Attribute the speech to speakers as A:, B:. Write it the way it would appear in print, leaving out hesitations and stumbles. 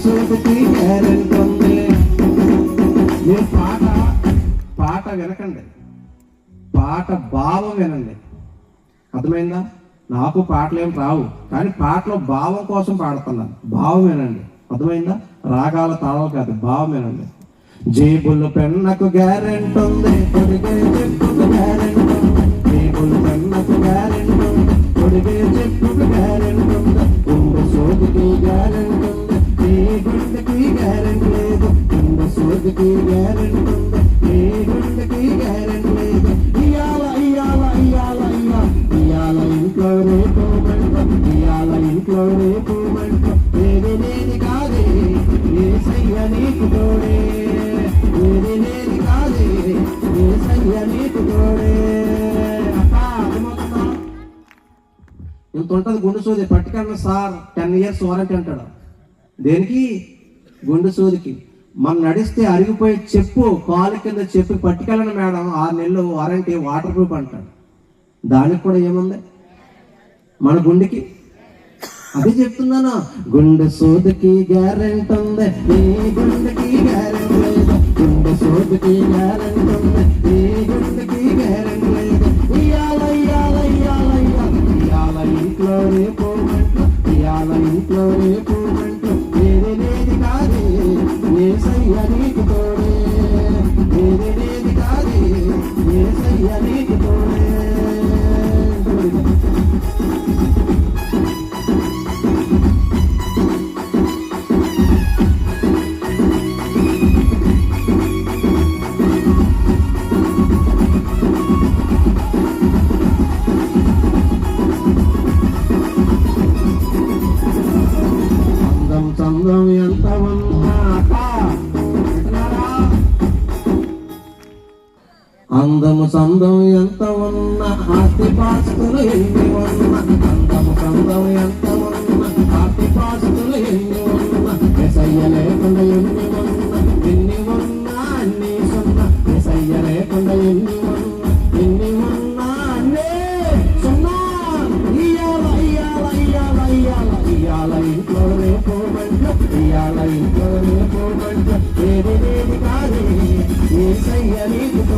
A: సోదికి guarantee ఉంది. మీరు పాట వినకండి, పాట భావం వినండి. అర్థమైందా? నాకు పాటలు ఏం రావు, కానీ పాటలో భావం కోసం పాడుతున్నాను. భావం వినండి. అర్థమైందా? రాగాల తాళం కాదు, భావం వినండి. జేబులు పెన్నకు గ్యారెంటీ ఉంది, పొడిగే చెప్పుకు గ్యారెంటీ ఉంది. జేబులు పెన్నకు గ్యారెంటీ ఉంది, పొడిగే చెప్పుకు గ్యారెంటీ ఉంది. గుండె సోదికి గ్యారెంటీ ఉంది, నీ గుండెకి గ్యారెంటీ లేదు. గుండె సోదికి గ్యారెంటీ ఉంది, నీ గుండెకి గ్యారెంటీ లేదు. ఇయాల ఇయాల ఇయాల ఇయాల ఇంట్లో రేపు మంట, ఇయాల ఇంట్లో రేపు మంట. ఏది లేని కాదే యేసయ్య నీకు తోడే, ఏది లేని కాదే యేసయ్య నీకు తోడే. అర్థమవుతుందా? ఇంత ఉంటుంది గుండె సోది. పట్టుకన్నా సార్ 10 years వారంటీ అంటాడు. దేనికి? గుండె సోదికి. మనం నడిస్తే అరిగిపోయి చెప్పు కాలు కింద చెప్పి పట్టుకెళ్ళను మేడం, 6 నెలలు వారంటీ, వాటర్ ప్రూఫ్ అంటాడు. దానికి కూడా ఏముంది మన గుండెకి? అది చెప్తున్నాను. గుండె సోదికి గ్యారెంటీ ఉంది, నీ గుండెకి గ్యారెంటీ లేదు. గుండె సోదికి గ్యారెంటీ ఉంది, నీ గుండెకి గ్యారెంటీ లేదు. ఇయాల ఇయాల ఇయాల ఇయాల ఇంట్లో రేపు మంట, ఇయాల ఇంట్లో రేపు మంట. ఏది లేది కాదే యేసయ్య నీకు తోడే, ఏది లేది కాదే యేసయ్య నీకు తోడే. చందం ఎంత ఉన్నా, అందము చందం ఎంత ఉన్నా, ఆస్తిపాస్తులు ఎన్ని ఉన్నా, అందము చందం ఎంత ఉన్నా, ఆస్తిపాస్తులు ఎన్ని ఉన్నా, యేసయ్య లేకుండా ఎన్ని ఉన్నా అన్ని సున్నా. యేసయ్య లేకుండా ఎన్ని ఉన్నా అన్నీ సున్నా. ఇయాల ఇయాల ఇయాల ఇయాల ఇయాల ఇంట్లో రేపు మంట, ఇయాల ఇంట్లో రేపు మంట. ఏది లేది కాదే యేసయ్య నీకు